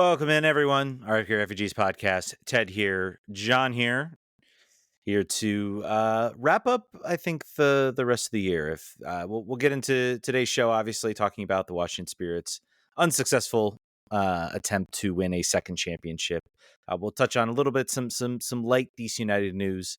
Welcome in, everyone. RFK Refugees Podcast. Ted here, John here to wrap up, I think, the rest of the year. If we'll get into today's show, obviously talking about the Washington Spirit's unsuccessful attempt to win a second championship. We'll touch on a little bit some light DC United news,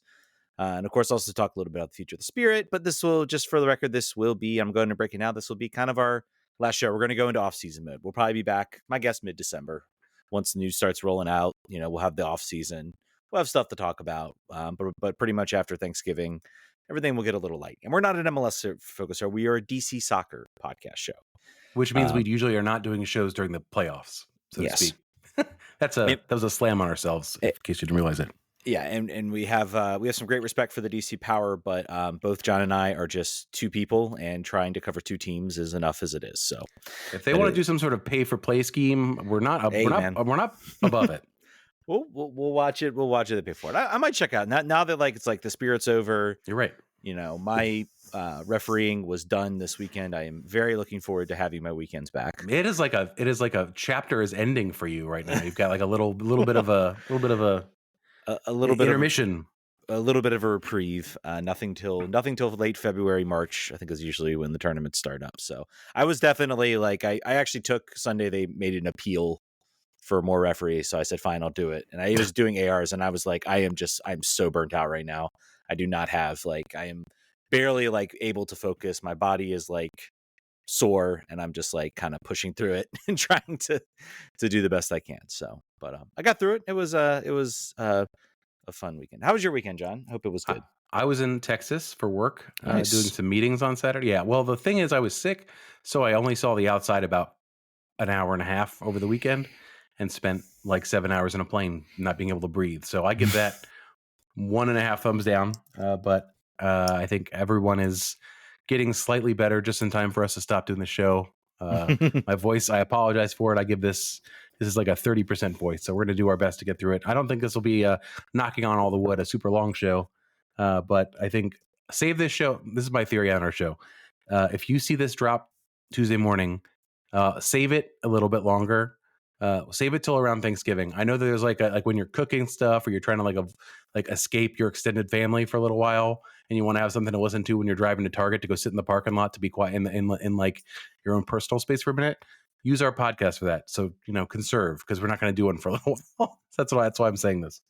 and of course also talk a little bit about the future of the Spirit. But this will, just for the record, I'm going to break it now. This will be kind of our last show. We're going to go into off-season mode. We'll probably be back, my guess, mid-December. Once the news starts rolling out, we'll have the off-season. We'll have stuff to talk about. But pretty much after Thanksgiving, everything will get a little light. And we're not an MLS focus show. We are a DC soccer podcast show. Which means we usually are not doing shows during the playoffs, so to speak. That was a slam on ourselves, in case you didn't realize it. Yeah, and we have some great respect for the DC power, but both John and I are just two people, and trying to cover two teams is enough as it is. So, if they want to do some sort of pay for play scheme, we're not above it. We'll watch it. We'll watch it the pay for it. I might check out now that it's like the Spirit's over. You're right. My refereeing was done this weekend. I am very looking forward to having my weekends back. It is like a chapter is ending for you right now. You've got like a little bit of a intermission, a little bit of a reprieve. Nothing till late February, March, I think, is usually when the tournaments start up. So I was definitely I actually took Sunday. They made an appeal for more referees, so I said, fine, I'll do it. And I was doing ARs, and I was like, I'm so burnt out right now. I do not have I am barely able to focus. My body is sore, and I'm just kind of pushing through it and trying to do the best I can. So, but I got through it. It was a fun weekend. How was your weekend, John? Hope it was good. I was in Texas for work, Nice. doing some meetings on Saturday. Yeah. Well, the thing is, I was sick, so I only saw the outside about an hour and a half over the weekend, and spent 7 hours in a plane not being able to breathe. So I give that 1.5 thumbs down. But I think everyone is getting slightly better just in time for us to stop doing the show. My voice, I apologize for it. I give this is like a 30% voice. So we're going to do our best to get through it. I don't think this will be knocking on all the wood, a super long show. But I think save this show. This is my theory on our show. If you see this drop Tuesday morning, save it a little bit longer. Save it till around Thanksgiving. I know that there's like when you're cooking stuff, or you're trying to escape your extended family for a little while, and you want to have something to listen to when you're driving to Target, to go sit in the parking lot, to be quiet in your own personal space for a minute. Use our podcast for that. So conserve, because we're not going to do one for a little while. That's why I'm saying this.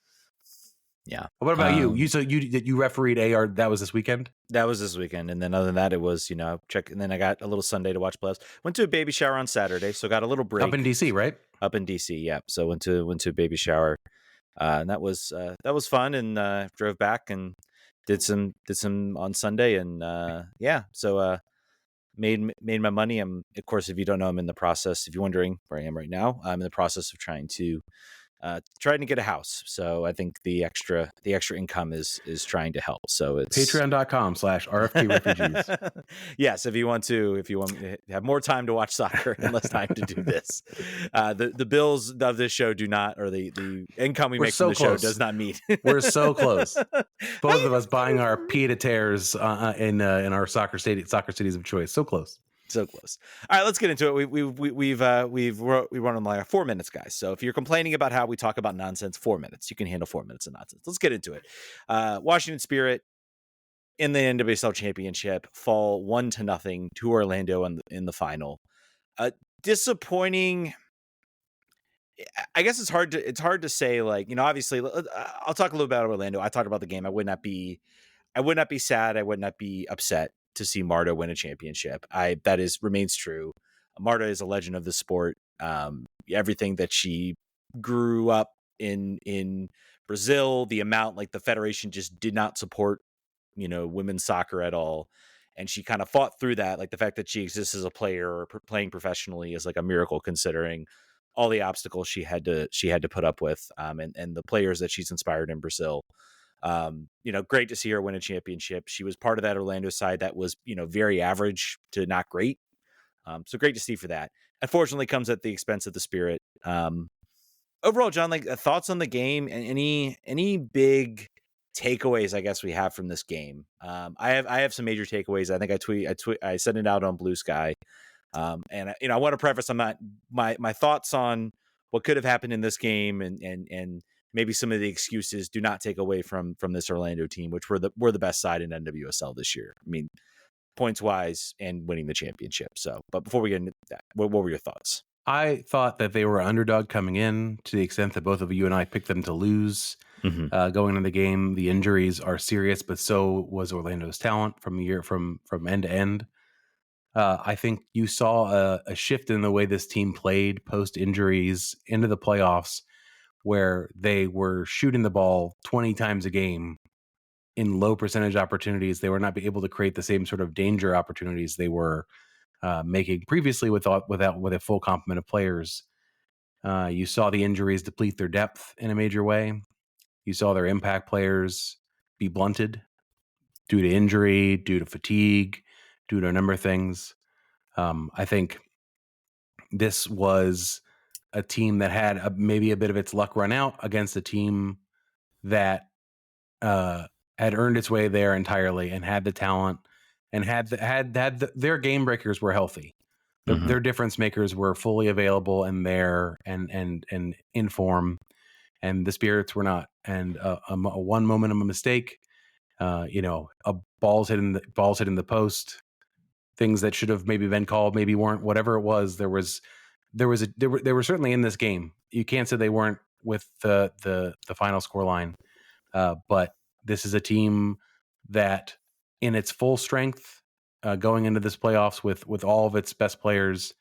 Yeah. What about you? You refereed AR. That was this weekend? That was this weekend. And then other than that, it was, check. And then I got a little Sunday to watch playoffs. Went to a baby shower on Saturday, so got a little break. Up in DC, right? Up in DC, yeah. So went to a baby shower. And that was fun, and drove back and did some on Sunday, and so made my money. Of course, if you don't know, I'm in the process, if you're wondering where I am right now, I'm in the process of trying to get a house. So I think the extra income is trying to help. So it's patreon.com/RFK Refugees. Yes. If you want to have more time to watch soccer and less time to do this, the bills of this show do not, or the income we make from the show does not meet. We're so close. Both of us buying our pied-a-terres in our soccer cities of choice. So close. So close. All right, let's get into it. We run on like 4 minutes, guys. So if you're complaining about how we talk about nonsense, 4 minutes. You can handle 4 minutes of nonsense. Let's get into it. Washington Spirit in the NWSL Championship fall 1-0 to Orlando in the final. Disappointing. I guess it's hard to say. Obviously, I'll talk a little about Orlando. I talked about the game. I would not be sad. I would not be upset to see Marta win a championship. That remains true. Marta is a legend of the sport. Everything that she grew up in Brazil, the amount the federation just did not support, women's soccer at all. And she kind of fought through that. The fact that she exists as a player or playing professionally is a miracle, considering all the obstacles she had to put up with, and the players that she's inspired in Brazil. Great to see her win a championship. She was part of that Orlando side that was, very average to not great. So great to see for that. Unfortunately, comes at the expense of the Spirit. Overall, John, thoughts on the game and any big takeaways, I guess, we have from this game. I have some major takeaways. I think I sent it out on Blue Sky. And I want to preface, I'm not my thoughts on what could have happened in this game, and maybe some of the excuses do not take away from this Orlando team, which were the best side in NWSL this year. I mean, points wise and winning the championship. So, but before we get into that, what were your thoughts? I thought that they were underdog coming in, to the extent that both of you and I picked them to lose. Going into the game, the injuries are serious, but so was Orlando's talent from end to end. I think you saw a shift in the way this team played post injuries into the playoffs, where they were shooting the ball 20 times a game in low percentage opportunities. They were not able to create the same sort of danger opportunities they were making previously with a full complement of players. You saw the injuries deplete their depth in a major way. You saw their impact players be blunted due to injury, due to fatigue, due to a number of things. I think this was a team that had maybe a bit of its luck run out against a team that had earned its way there entirely and had the talent and their game breakers were healthy. Their difference makers were fully available and there and in form, and the Spirits were not. And a one moment of a mistake, a balls hitting the post, things that should have maybe been called, maybe weren't. Whatever it was, they were certainly in this game. You can't say they weren't with the final score line, but this is a team that, in its full strength, going into this playoffs with all of its best players,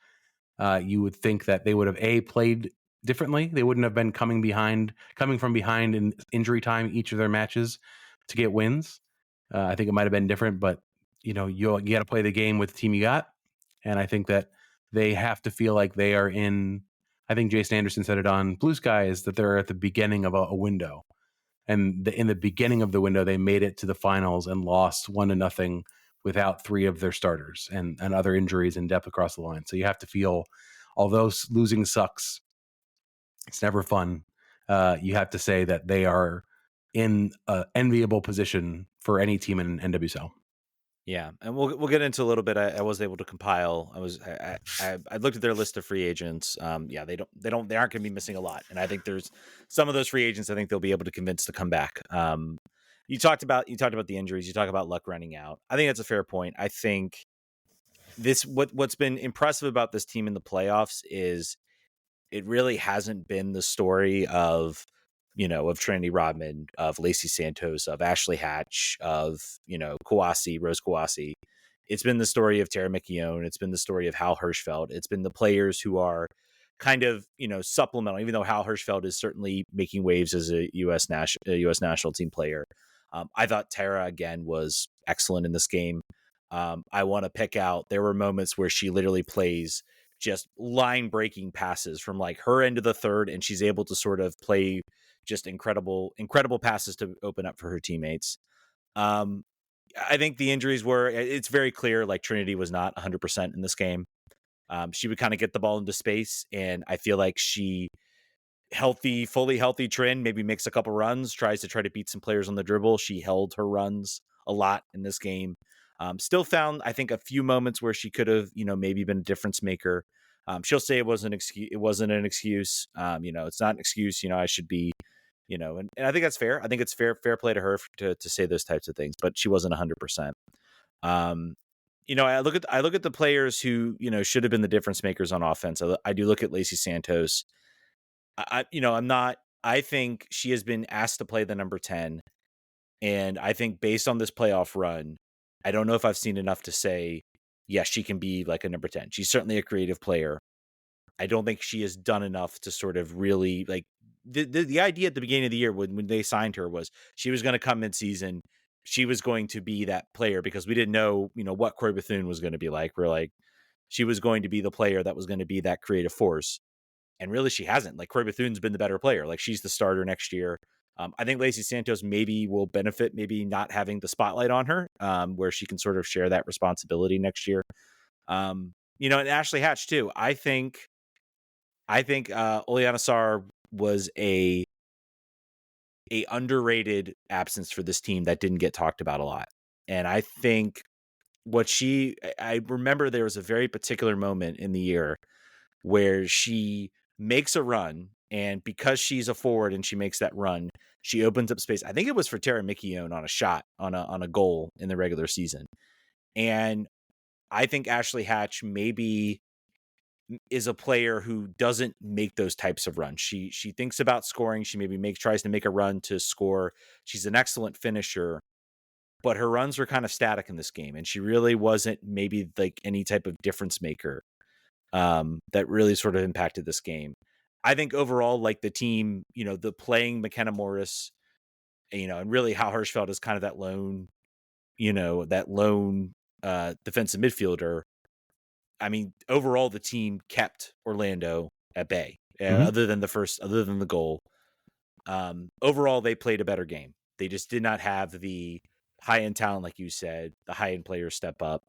you would think that they would have played differently. They wouldn't have been coming from behind in injury time each of their matches to get wins. I think it might have been different, but you got to play the game with the team you got, and I think that they have to feel like they are in. I think Jason Anderson said it on Blue Skies that they're at the beginning of a window. And in the beginning of the window, they made it to the finals and lost 1-0 without 3 of their starters and other injuries and depth across the line. So you have to feel, although losing sucks, it's never fun. You have to say that they are in an enviable position for any team in NWSL. Yeah, and we'll get into a little bit. I was able to compile. I looked at their list of free agents. Yeah, they aren't going to be missing a lot, and I think there's some of those free agents I think they'll be able to convince to come back. You talked about the injuries. You talk about luck running out. I think that's a fair point. I think what's been impressive about this team in the playoffs is it really hasn't been the story of Trinity Rodman, of Lacey Santos, of Ashley Hatch, of Rose Kawasi. It's been the story of Tara McKeown. It's been the story of Hal Hirschfeld. It's been the players who are kind of supplemental, even though Hal Hirschfeld is certainly making waves as a U.S. national team player. I thought Tara again was excellent in this game. I want to pick out, there were moments where she literally plays just line breaking passes from like her end of the third, and she's able to sort of play just incredible passes to open up for her teammates. I think the injuries it's very clear, like Trinity was not 100% in this game. She would kind of get the ball into space, and I feel like fully healthy Trin maybe makes a couple runs, tries to beat some players on the dribble. She held her runs a lot in this game. Still found, I think, a few moments where she could have, maybe been a difference maker. She'll say it wasn't an excuse. It's not an excuse. I should be, and I think that's fair. I think it's fair play to her to say those types of things, but she wasn't 100%. I look at the players who, should have been the difference makers on offense. I do look at Lacey Santos. I think she has been asked to play the number 10. And I think based on this playoff run, I don't know if I've seen enough to say, yes, she can be like a number 10. She's certainly a creative player. I don't think she has done enough to sort of really like the idea at the beginning of the year when they signed her was she was going to come mid-season. She was going to be that player because we didn't know, what Corey Bethune was going to be like. We're like, she was going to be the player that was going to be that creative force. And really, she hasn't. Like, Corey Bethune's been the better player. Like, she's the starter next year. I think Lacey Santos maybe will benefit, maybe not having the spotlight on her, where she can sort of share that responsibility next year. And Ashley Hatch too. I think Oleana Sarr was a underrated absence for this team that didn't get talked about a lot. And I think I remember there was a very particular moment in the year where she makes a run, and because she's a forward and she makes that run, she opens up space. I think it was for Tara Mikione on a shot on a goal in the regular season. And I think Ashley Hatch maybe is a player who doesn't make those types of runs. She thinks about scoring. She maybe tries to make a run to score. She's an excellent finisher, but her runs were kind of static in this game, and she really wasn't maybe like any type of difference maker that really sort of impacted this game. I think overall, like the team, the playing McKenna Morris, and really Hal Hirschfeld is kind of that lone defensive midfielder. I mean, overall, the team kept Orlando at bay, other than the goal. Overall, they played a better game. They just did not have the high-end talent, like you said, the high-end players step up.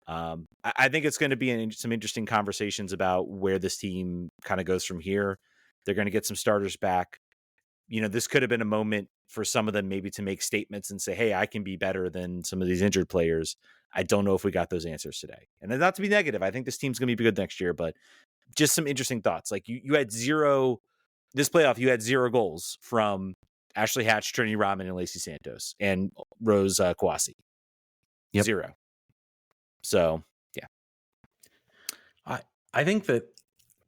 I think it's going to be some interesting conversations about where this team kind of goes from here. They're going to get some starters back. This could have been a moment for some of them maybe to make statements and say, hey, I can be better than some of these injured players. I don't know if we got those answers today. And not to be negative, I think this team's going to be good next year, but just some interesting thoughts. Like you had this playoff, you had 0 goals from Ashley Hatch, Trinity Rodman, and Lacey Santos, and Rose Kouassi. Yep. 0. So, yeah. I think that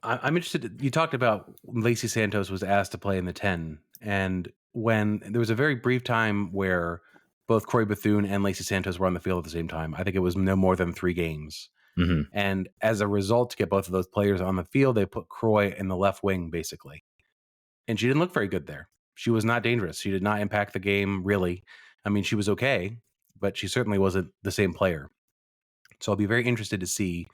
I'm interested. You talked about Lacey Santos was asked to play in the 10, and when there was a very brief time where both Corey Bethune and Lacey Santos were on the field at the same time. I think it was no more than 3 games. Mm-hmm. And as a result, to get both of those players on the field, they put Croy in the left wing, basically. And she didn't look very good there. She was not dangerous. She did not impact the game, really. I mean, she was okay, but she certainly wasn't the same player. So I'll be very interested to see,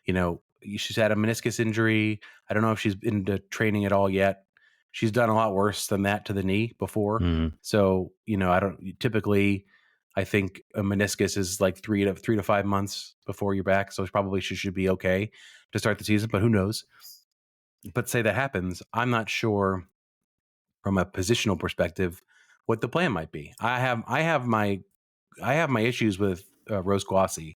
she's had a meniscus injury. I don't know if she's into training at all yet. She's done a lot worse than that to the knee before. Mm-hmm. So, typically I think a meniscus is like 3 to 5 months before you're back. So she should be okay to start the season, but who knows? But say that happens, I'm not sure from a positional perspective what the plan might be. I have my issues with Rose Kouassi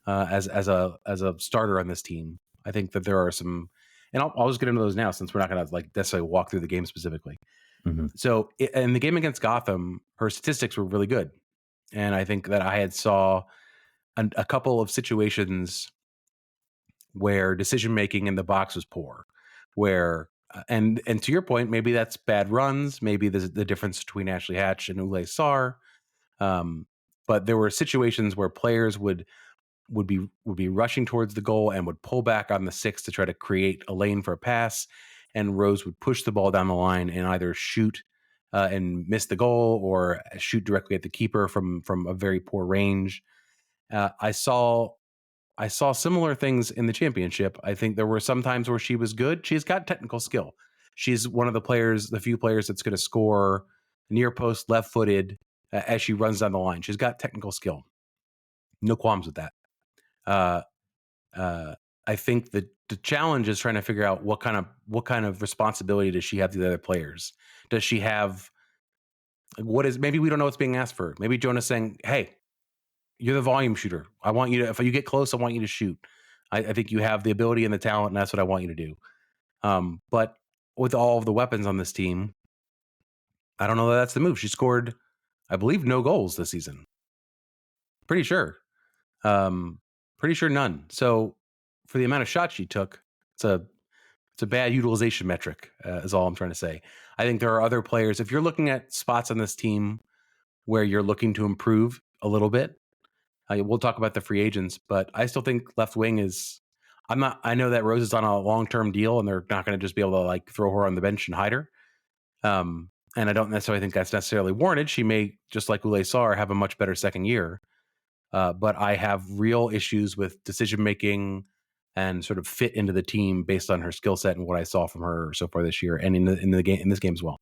as a starter on this team. I think that there are some, and I'll just get into those now since we're not going to like necessarily walk through the game specifically. Mm-hmm. So in the game against Gotham, her statistics were really good, and I think that I had saw a couple of situations where decision making in the box was poor, where and to your point, maybe that's bad runs, maybe there's the difference between Ashley Hatch and Ule Sar, but there were situations where players would be rushing towards the goal and would pull back on the 6 to try to create a lane for a pass, and Rose would push the ball down the line and either shoot and miss the goal or shoot directly at the keeper from a very poor range. I saw similar things in the championship. I think there were some times where she was good. She's got technical skill. She's one of the few players that's going to score near post left-footed as she runs down the line. She's got technical skill. No qualms with that. I think the challenge is trying to figure out what kind of responsibility does she have to the other players? Does she have maybe we don't know what's being asked for. Maybe Jonah's saying, hey, you're the volume shooter. I want you to, if you get close, I want you to shoot. I think you have the ability and the talent, and that's what I want you to do. But with all of the weapons on this team, I don't know that that's the move. She scored, I believe, no goals this season. Pretty sure. None. So for the amount of shots she took, it's a bad utilization metric, is all I'm trying to say. I think there are other players. If you're looking at spots on this team where you're looking to improve a little bit, we'll talk about the free agents, but I still think left wing is. I know that Rose is on a long-term deal, and they're not going to just be able to like throw her on the bench and hide her. And I don't necessarily think that's necessarily warranted. She may, just like Ule Sar, have a much better second year. But I have real issues with decision making and sort of fit into the team based on her skill set and what I saw from her so far this year, and in this game as well.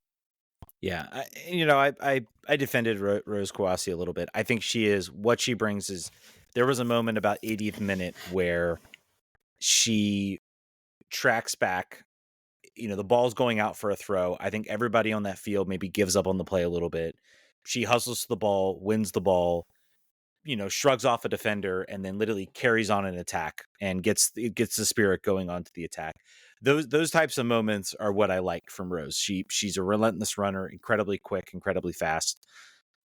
Yeah, I defended Rose Kouassi a little bit. I think what she brings is, there was a moment about 80th minute where she tracks back. The ball's going out for a throw. I think everybody on that field maybe gives up on the play a little bit. She hustles to the ball, wins the ball, shrugs off a defender and then literally carries on an attack and gets the Spirit going onto the attack. Those types of moments are what I like from Rose. She's a relentless runner, incredibly quick, incredibly fast.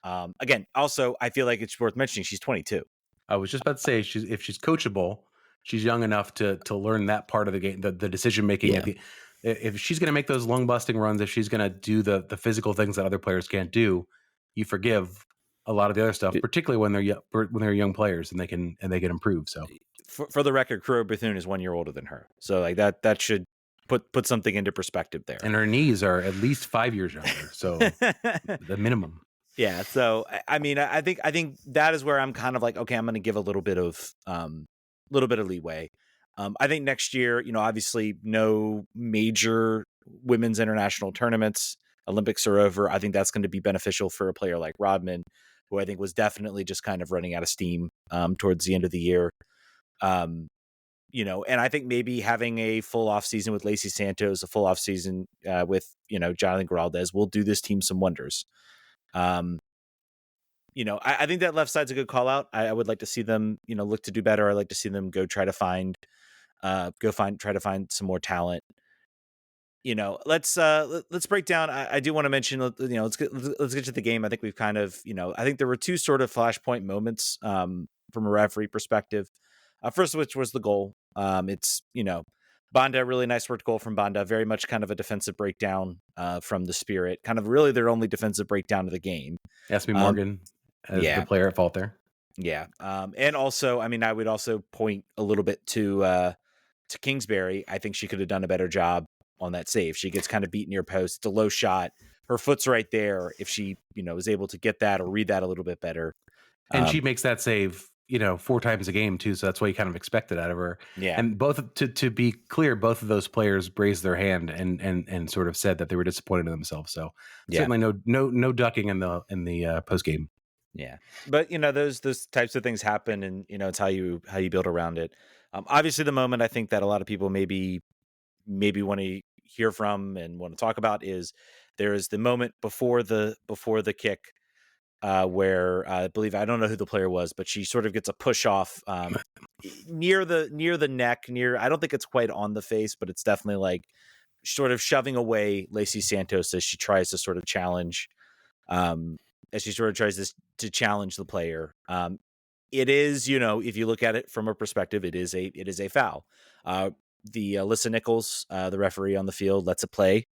Again, also I feel like it's worth mentioning she's 22. I was just about to say if she's coachable, she's young enough to learn that part of the game, the decision making Yeah. if she's going to make those lung busting runs, if she's going to do the physical things that other players can't do, you forgive a lot of the other stuff, particularly when they're young players and they can improve. So For the record, Kuro Bethune is 1 year older than her, so like that should put something into perspective there. And her knees are at least 5 years younger, so the minimum. Yeah, so I mean, I think that is where I'm kind of like, okay, I'm going to give a little bit of leeway. I think next year, obviously no major women's international tournaments. Olympics are over. I think that's going to be beneficial for a player like Rodman, who I think was definitely just kind of running out of steam towards the end of the year. And I think maybe having a full off season with Lacey Santos, a full off season with, Jonathan Giraldez will do this team some wonders. I think that left side's a good call out. I would like to see them, look to do better. I'd like to see them try to find some more talent. Let's break down. I do want to mention, let's get to the game. I think we've kind of, I think there were two sort of flashpoint moments from a referee perspective. First of which was the goal. It's, Banda, really nice worked goal from Banda. Very much kind of a defensive breakdown from the Spirit. Kind of really their only defensive breakdown of the game. Ask me Morgan as the player at fault there. Yeah. And also, I mean, I would also point a little bit to Kingsbury. I think she could have done a better job on that save. She gets kind of beat near post. It's a low shot. Her foot's right there. If she, is able to get that or read that a little bit better. And she makes that save, 4 times a game too. So that's what you kind of expected out of her. Yeah. And both to be clear, both of those players raised their hand and sort of said that they were disappointed in themselves. So certainly no ducking in the post game. Yeah. But those types of things happen, and it's how you build around it. Obviously the moment I think that a lot of people maybe want to hear from and want to talk about is there is the moment before the kick where I believe, I don't know who the player was, but she sort of gets a push off near the neck, I don't think it's quite on the face, but it's definitely like sort of shoving away Lacey Santos as she tries to sort of challenge to challenge the player. It is, if you look at it from a perspective, it is a foul. The Alyssa Nichols, the referee on the field, lets it play.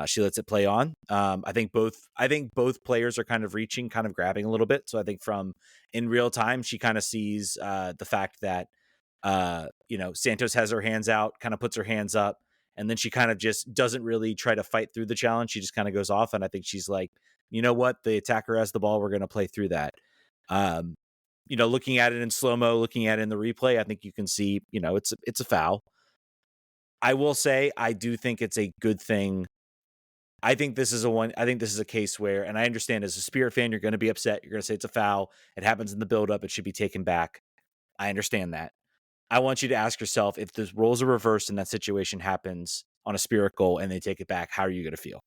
She lets it play on. I think both players are kind of reaching, kind of grabbing a little bit. So I think in real time, she kind of sees the fact that Santos has her hands out, kind of puts her hands up, and then she kind of just doesn't really try to fight through the challenge. She just kind of goes off, and I think she's like, you know what, the attacker has the ball. We're going to play through that. Looking at it in slow-mo, looking at it in the replay, I think you can see, it's a foul. I will say, I do think it's a good thing. I think this is a case where, and I understand as a Spirit fan, you're going to be upset. You're going to say it's a foul. It happens in the buildup. It should be taken back. I understand that. I want you to ask yourself, if the roles are reversed and that situation happens on a Spirit goal and they take it back, how are you going to feel?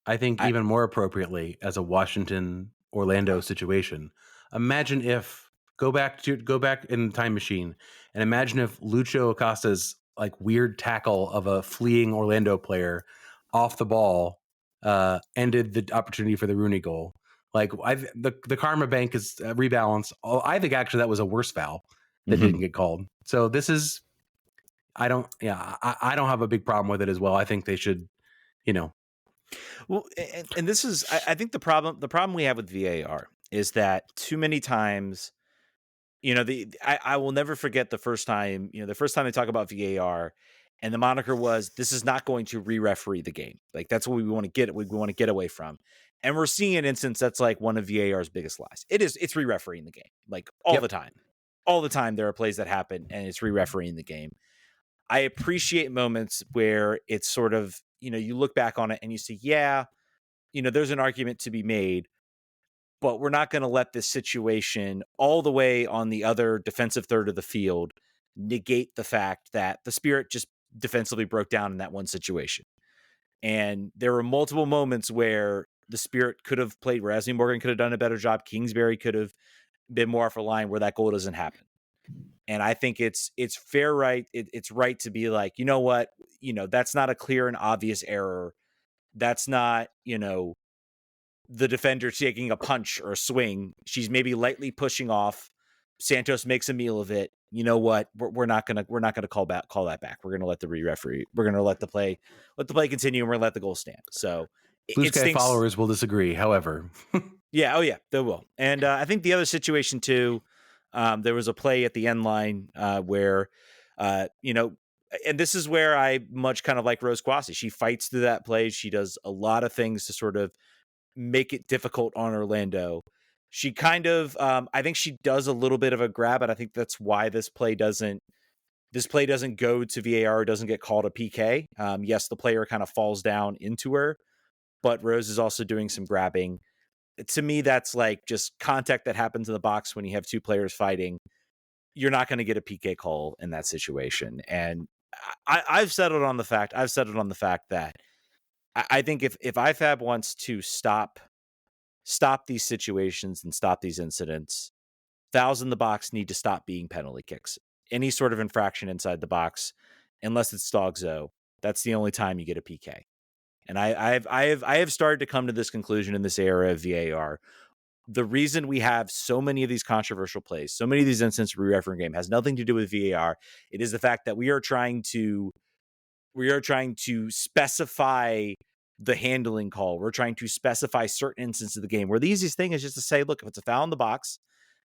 I think even more appropriately, as a Washington Orlando situation, imagine if go back in the time machine and imagine if Lucho Acosta's like weird tackle of a fleeing Orlando player off the ball ended the opportunity for the Rooney goal. Like the Karma Bank is rebalance. I think actually that was a worse foul that didn't get called. So this is, I don't have a big problem with it as well. I think they should, Well, and this is, I think the problem we have with VAR is that too many times, I will never forget the first time they talk about VAR, and the moniker was, this is not going to re-referee the game. Like, that's what we want to get away from. And we're seeing an instance that's like one of VAR's biggest lies. It's re-refereeing the game, like the time. All the time there are plays that happen and it's re-refereeing the game. I appreciate moments where it's sort of, you look back on it and you say, yeah, there's an argument to be made, but we're not going to let this situation all the way on the other defensive third of the field negate the fact that the Spirit just defensively broke down in that one situation. And there were multiple moments where the Spirit could have played, where Esme Morgan could have done a better job. Kingsbury could have been more off a line where that goal doesn't happen. And I think it's fair, right? It's right to be like, you know what, that's not a clear and obvious error. That's not, the defender taking a punch or a swing. She's maybe lightly pushing off. Santos makes a meal of it. You know what? We're not gonna call that back. We're gonna let the referee. We're gonna let the play continue, and we're gonna let the goal stand. So Blue it Sky stinks. followers will disagree, however. Yeah. Oh yeah, they will. And I think the other situation too, there was a play at the end line where, and this is where I much kind of like Rose Kwasi. She fights through that play. She does a lot of things to sort of make it difficult on Orlando. She kind of, I think she does a little bit of a grab, and I think that's why this play doesn't go to VAR, doesn't get called a PK. Yes, the player kind of falls down into her, but Rose is also doing some grabbing. To me, that's like just contact that happens in the box when you have two players fighting. You're not going to get a PK call in that situation. And I've settled on the fact that I think if IFAB wants to stop these situations and stop these incidents, fouls in the box need to stop being penalty kicks. Any sort of infraction inside the box, unless it's Stogzo, that's the only time you get a PK. And I have started to come to this conclusion in this era of VAR. The reason we have so many of these controversial plays, so many of these incidents re-refereeing game, has nothing to do with VAR. It is the fact that we are trying to specify the handling call. We're trying to specify certain instances of the game where the easiest thing is just to say, look, if it's a foul in the box,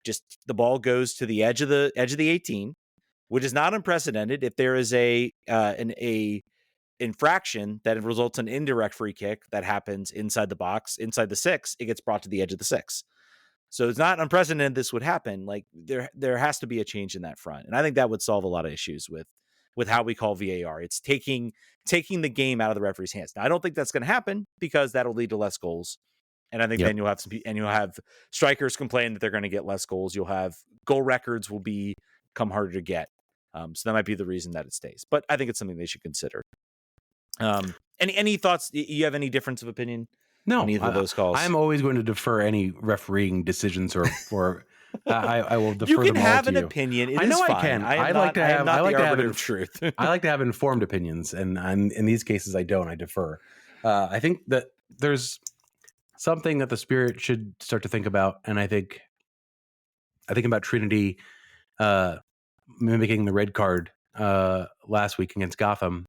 just the ball goes to the edge of the 18, which is not unprecedented. If there is an infraction that results in indirect free kick that happens inside the box, inside the 6, it gets brought to the edge of the 6. So it's not unprecedented this would happen. Like there has to be a change in that front. And I think that would solve a lot of issues with how we call VAR. It's taking the game out of the referee's hands. Now, I don't think that's going to happen because that'll lead to less goals. And I think then you'll have strikers complain that they're going to get less goals. You'll have goal records will become harder to get. So that might be the reason that it stays. But I think it's something they should consider. Any thoughts? You have any difference of opinion? No, on either of those calls. I'm always going to defer any refereeing decisions or I will defer. You can them all have to an you. opinion. I know I can. I like to have truth. I like to have informed opinions, and in these cases, I don't. I defer. I think that there's something that the Spirit should start to think about, and I think about Trinity mimicking the red card last week against Gotham,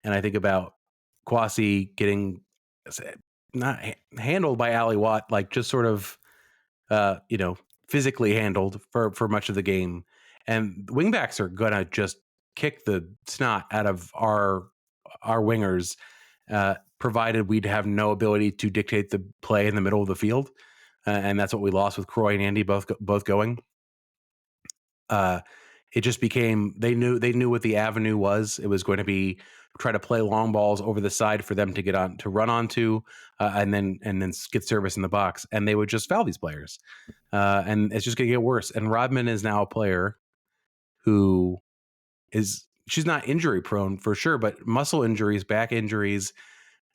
and I think about Kwasi getting not handled by Ali Watt, like just sort of physically handled for much of the game. And wingbacks are gonna just kick the snot out of our wingers, provided we'd have no ability to dictate the play in the middle of the field. And that's what we lost with Croy and Andy both going. It just became they knew what the avenue was. It was going to be try to play long balls over the side for them to get on to run onto, and then get service in the box, and they would just foul these players, and it's just going to get worse. And Rodman is now a player who she's not injury prone for sure, but muscle injuries, back injuries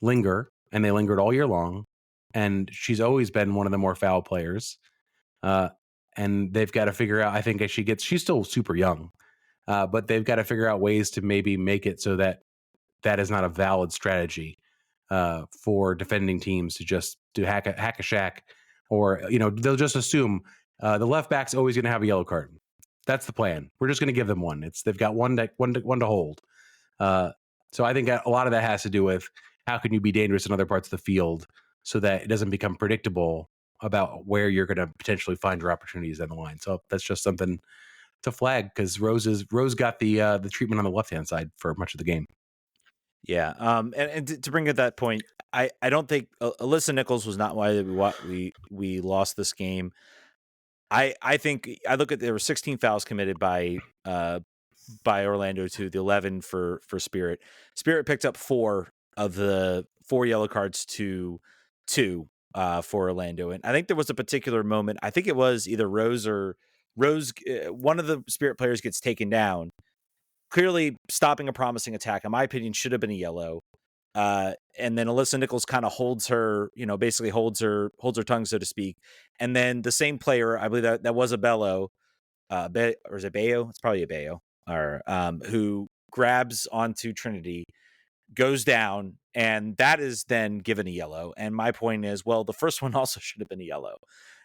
linger, and they lingered all year long. And she's always been one of the more foul players. And they've got to figure out, I think as she's still super young, but they've got to figure out ways to maybe make it so that is not a valid strategy for defending teams to hack a shack, or they'll just assume the left back's always going to have a yellow card. That's the plan. We're just going to give them one. They've got one to hold. So I think a lot of that has to do with how can you be dangerous in other parts of the field so that it doesn't become predictable about where you're going to potentially find your opportunities on the line. So that's just something to flag, because Rose got the treatment on the left hand side for much of the game. Yeah. And to bring at that point, I don't think Alyssa Nichols was not why we lost this game. I think I look at there were 16 fouls committed by Orlando to the 11 for Spirit. Spirit picked up 4 of the 4 yellow cards to 2 for Orlando. And I think there was a particular moment. I think it was either Rose, one of the Spirit players gets taken down. Clearly stopping a promising attack, in my opinion, should have been a yellow. And then Alyssa Nichols kind of holds her, basically holds her tongue, so to speak. And then the same player, I believe that was a Bello, or is it Bayo? It's probably a Bayo, or who grabs onto Trinity, goes down, and that is then given a yellow. And my point is, well, the first one also should have been a yellow,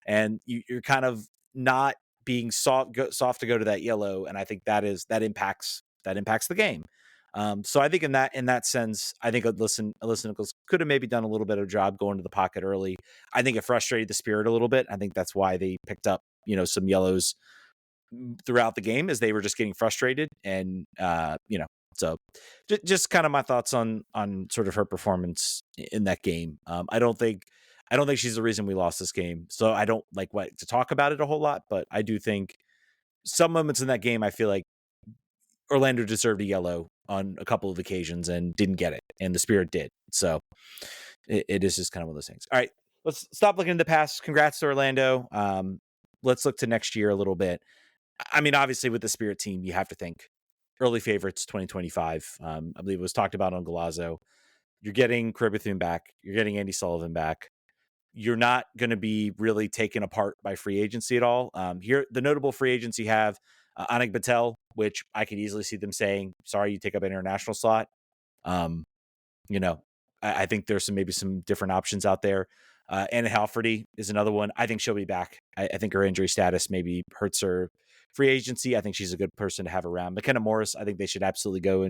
and you're kind of not being soft to go to that yellow, and I think that impacts the game. So I think in that sense, I think Alyssa Nichols could have maybe done a little bit of job going to the pocket early. I think it frustrated the Spirit a little bit. I think that's why they picked up some yellows throughout the game, as they were just getting frustrated. And so just kind of my thoughts on sort of her performance in that game. I don't think she's the reason we lost this game, so I don't like to talk about it a whole lot, but I do think some moments in that game, I feel like Orlando deserved a yellow on a couple of occasions and didn't get it, and the Spirit did. So it is just kind of one of those things. All right, let's stop looking in the past. Congrats to Orlando. Let's look to next year a little bit. I mean, obviously with the Spirit team, you have to think early favorites 2025. I believe it was talked about on Galazzo. You're getting Cribbethune back. You're getting Andy Sullivan back. You're not going to be really taken apart by free agency at all. Here, the notable free agents you have, Anik Patel, which I could easily see them saying, sorry, you take up an international slot. I think there's maybe some different options out there. Anna Halferty is another one. I think she'll be back. I think her injury status maybe hurts her free agency. I think she's a good person to have around. McKenna Morris, I think they should absolutely go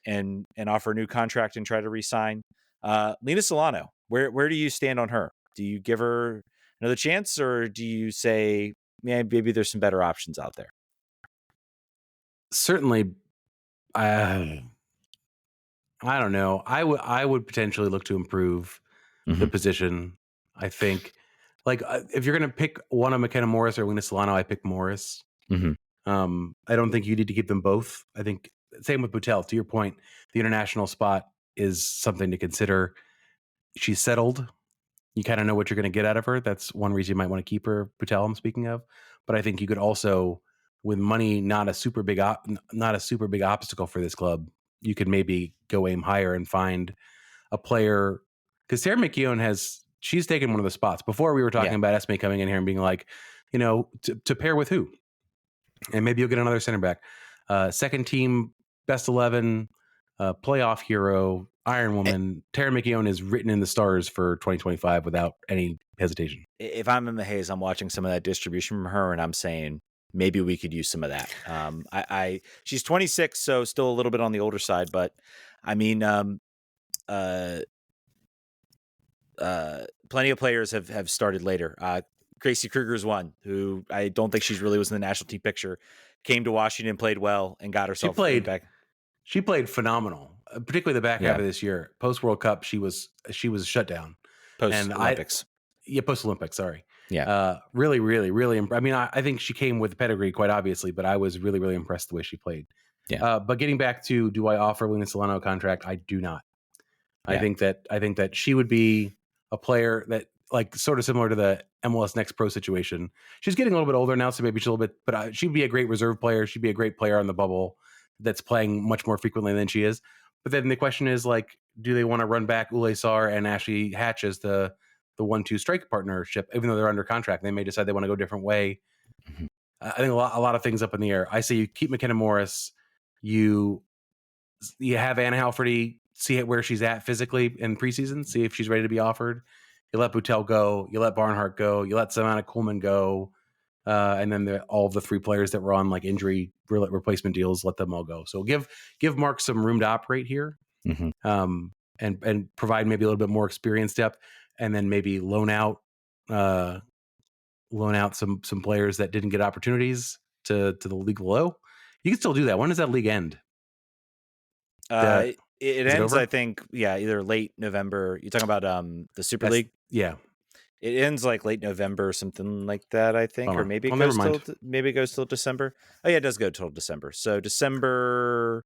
and offer a new contract and try to re-sign. Lena Solano, where do you stand on her? Do you give her another chance, or do you say, maybe there's some better options out there? Certainly, I don't know. I would potentially look to improve the position. I think, if you're going to pick one of McKenna Morris or Lena Solano, I pick Morris. I don't think you need to keep them both. I think same with Patel. To your point, the international spot is something to consider. She's settled. You kind of know what you're going to get out of her. That's one reason you might want to keep her. Patel, I'm speaking of. But I think you could also, with money, not a super big obstacle for this club, you could maybe go aim higher and find a player. Because Sarah McKeown she's taken one of the spots. Before we were talking about Esme coming in here and being like, to pair with who? And maybe you'll get another center back. Second team, best 11, playoff hero, Iron Woman. Tara McKeown is written in the stars for 2025 without any hesitation. If I'm in the haze, I'm watching some of that distribution from her, and I'm saying maybe we could use some of that. She's 26, so still a little bit on the older side, but I mean, plenty of players have started later. Gracie Kruger's one, who I don't think she's really was in the national team picture, came to Washington, played well, and got herself back. She played phenomenal, particularly the back half of this year. Post World Cup, she was shut down. Post Olympics. Post Olympics. Sorry. Yeah. Really, really, really. I mean, I think she came with pedigree, quite obviously, but I was really, really impressed the way she played. Yeah. But getting back to, do I offer Lena Solano a contract? I do not. I think that she would be a player that, sort of similar to the MLS Next Pro situation. She's getting a little bit older now, so maybe she's a little bit, but she'd be a great reserve player. She'd be a great player on the bubble that's playing much more frequently than she is. But then the question is, do they want to run back Ule Sar and Ashley Hatch as the 1-2 strike partnership, even though they're under contract? They may decide they want to go a different way. I think a lot of things up in the air. I say you keep McKenna Morris, you have Anna Halferty, see where she's at physically in preseason, see if she's ready to be offered. You let Butel go, you let Barnhart go, you let Samantha Kuhlman go, and then all of the three players that were on injury replacement deals, let them all go. So give Mark some room to operate here, and provide maybe a little bit more experience depth, and then maybe loan out some players that didn't get opportunities to the league below. You can still do that. When does that league end? It ends, I think, either late November. You're talking about the Super League? Yeah. It ends late November, something like that, I think. Or maybe it goes till December. Oh yeah, it does go till December. So December,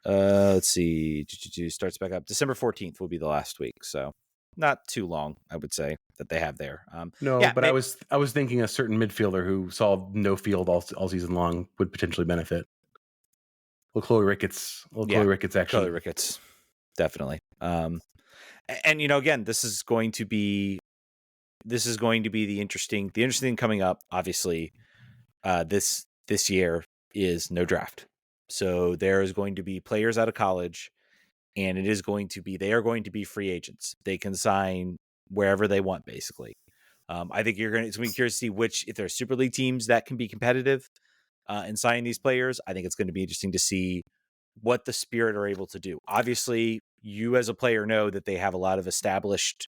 let's see, starts back up. December 14th will be the last week. So not too long, I would say, that they have there. But I was thinking a certain midfielder who saw no field all season long would potentially benefit. Chloe Ricketts. Chloe Ricketts. definitely. And again, this is going to be the interesting thing coming up. Obviously, this year is no draft, so there is going to be players out of college, and they are going to be free agents. They can sign wherever they want, basically. I think it's going to be curious to see if there are Super League teams that can be competitive in signing these players. I think it's going to be interesting to see what the Spirit are able to do. Obviously, you as a player know that they have a lot of established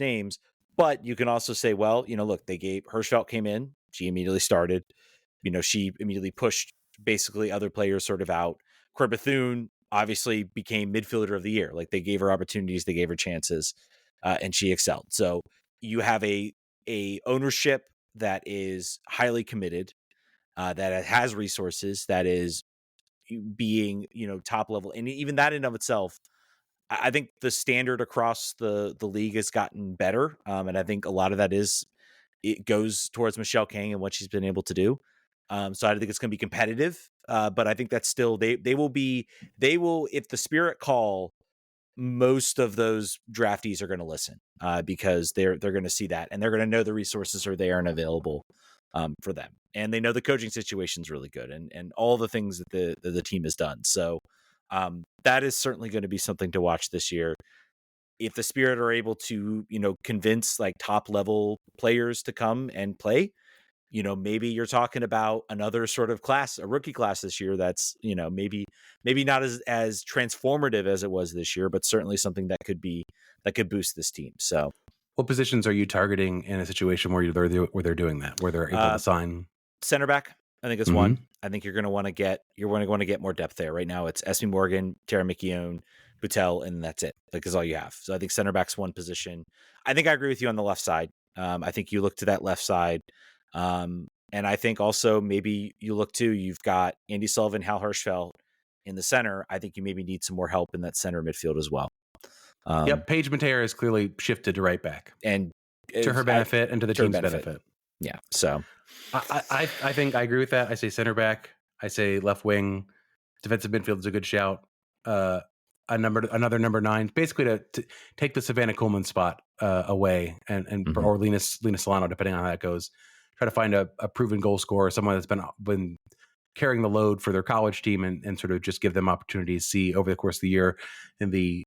names, but you can also say, well, look, Hirschfeld came in, she immediately started, she immediately pushed basically other players sort of out. Cory Bethune obviously became midfielder of the year. Like, they gave her opportunities, they gave her chances, and she excelled. So you have a ownership that is highly committed, that has resources, that is being, top level. And even that in of itself, I think the standard across the league has gotten better. And I think a lot of that it goes towards Michelle King and what she's been able to do. So I think it's going to be competitive. But I think that's still, they will, if the Spirit call, most of those draftees are going to listen, because they're going to see that, and they're going to know the resources are there and available for them. And they know the coaching situation is really good, and all the things that the team has done. So that is certainly going to be something to watch this year. If the Spirit are able to, convince like top level players to come and play, maybe you're talking about another sort of class, a rookie class this year. That's, maybe not as transformative as it was this year, but certainly something that could boost this team. So What positions are you targeting in a situation where they're doing that, where they're able to sign? Center back, I think it's one. I think you're going to want to get more depth there. Right now, it's Esme Morgan, Tara McKeown, Boutel, and that's it. Like, is all you have. So I think center back's one position. I think I agree with you on the left side. I think you look to that left side. And I think also maybe you look to, you've got Andy Sullivan, Hal Hirschfeld in the center. I think you maybe need some more help in that center midfield as well. Yep, Paige Matera has clearly shifted to right back, and to her benefit and to the team's benefit. Yeah, so I think I agree with that. I say center back. I say left wing. Defensive midfield is a good shout. Another number 9, basically to take the Savannah Coleman spot away, and or Lena Solano, depending on how that goes. Try to find a proven goal scorer, someone that's been carrying the load for their college team, and sort of just give them opportunities to see over the course of the year in the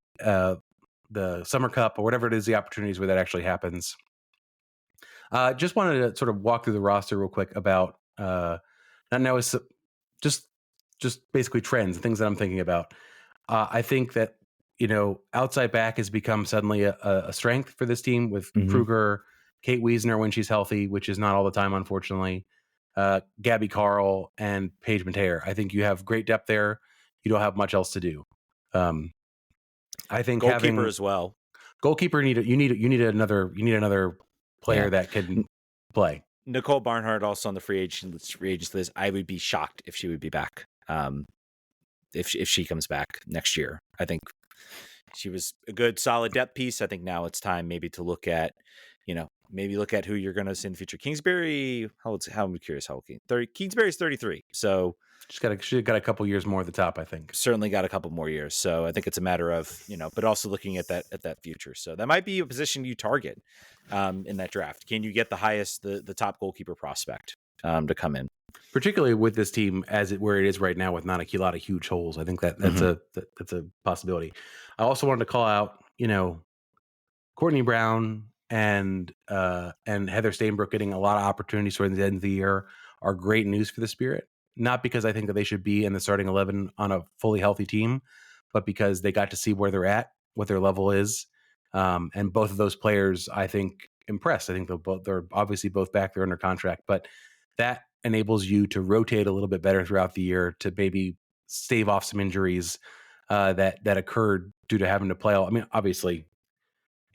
Summer Cup or whatever it is, the opportunities where that actually happens. Just wanted to sort of walk through the roster real quick about it's just basically trends and things that I'm thinking about. I think that outside back has become suddenly a strength for this team with Kruger, Kate Wiesner when she's healthy, which is not all the time, unfortunately. Gabby Carl and Paige Matera. I think you have great depth there. You don't have much else to do. I think goalkeeper as well. Goalkeeper you need another player that can play. Nicole Barnhart also on the free agents list. I would be shocked if she would be back. If she comes back next year, I think she was a good solid depth piece. I think now it's time maybe to look at, who you're going to see in the future. Kingsbury, how I'm curious how old Kingsbury's 33. So she's got a couple years more at the top, I think. Certainly got a couple more years. So I think it's a matter of, but also looking at that future. So that might be a position you target in that draft. Can you get the top goalkeeper prospect to come in? Particularly with this team where it is right now, with not a lot of huge holes. I think that's a possibility. I also wanted to call out, Courtney Brown and Heather Stainbrook getting a lot of opportunities towards the end of the year are great news for the Spirit. Not because I think that they should be in the starting 11 on a fully healthy team, but because they got to see where they're at, what their level is. And both of those players, I think, impressed. I think they're obviously both back there under contract, but that enables you to rotate a little bit better throughout the year to maybe stave off some injuries that occurred due to having to play. I mean, obviously,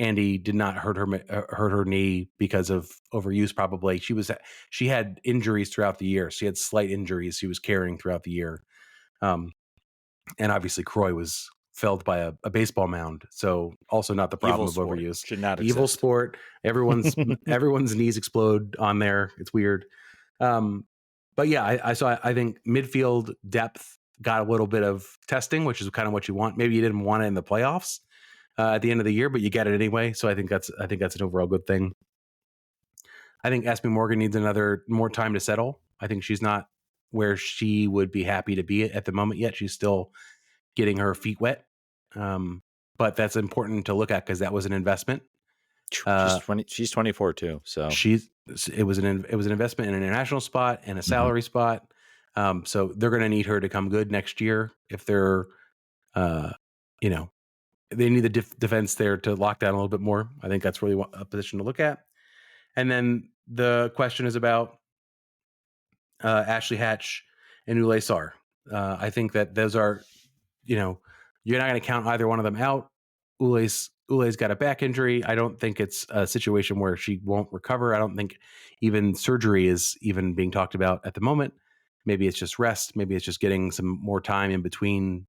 Andy did not hurt her knee because of overuse. Probably she had injuries throughout the year. She had slight injuries she was carrying throughout the year, and obviously Croy was felled by a baseball mound. So also not the problem of overuse. Should not evil exist. Sport. Everyone's knees explode on there. It's weird. But yeah, I think midfield depth got a little bit of testing, which is kind of what you want. Maybe you didn't want it in the playoffs at the end of the year, but you get it anyway. So I think that's an overall good thing. I think Esme Morgan needs more time to settle. I think she's not where she would be happy to be at the moment yet. She's still getting her feet wet. But that's important to look at because that was an investment. She's 24 too. So it was an investment in an international spot and a salary spot. So they're going to need her to come good next year if they're, they need the defense there to lock down a little bit more. I think that's really a position to look at. And then the question is about Ashley Hatch and Ulay Sar. I think that those are, you're not going to count either one of them out. Ulay's got a back injury. I don't think it's a situation where she won't recover. I don't think even surgery is even being talked about at the moment. Maybe it's just rest. Maybe it's just getting some more time in between.